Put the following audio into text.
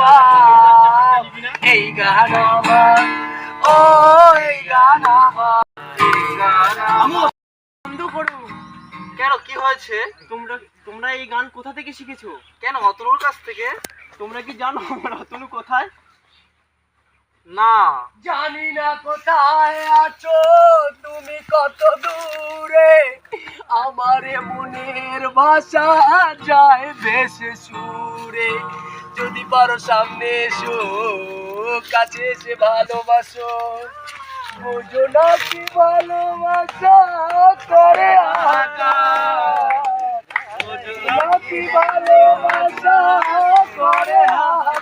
পাপ এই গান আমার, ও এই গান আমার, এই গান আমার। বন্ধ করো। কেন, কি হয়েছে? তোমরা তোমরা এই গান কোথা থেকে শিখেছো? কেন, অতনুর কাছ থেকে? তোমরা কি জানো আমার অতনু কোথায়? না জানি না কোথায় আছো তুমি, কত দূরে আমার মনের ভাষা যায় ভেসে সুরে। যদি পারো সামনে এসো, কাছে এসে ভালোবাসো, বুঝো না কি ভালোবাসা করে আঘাত, বুঝো না কি ভালোবাসা করে আঘাত।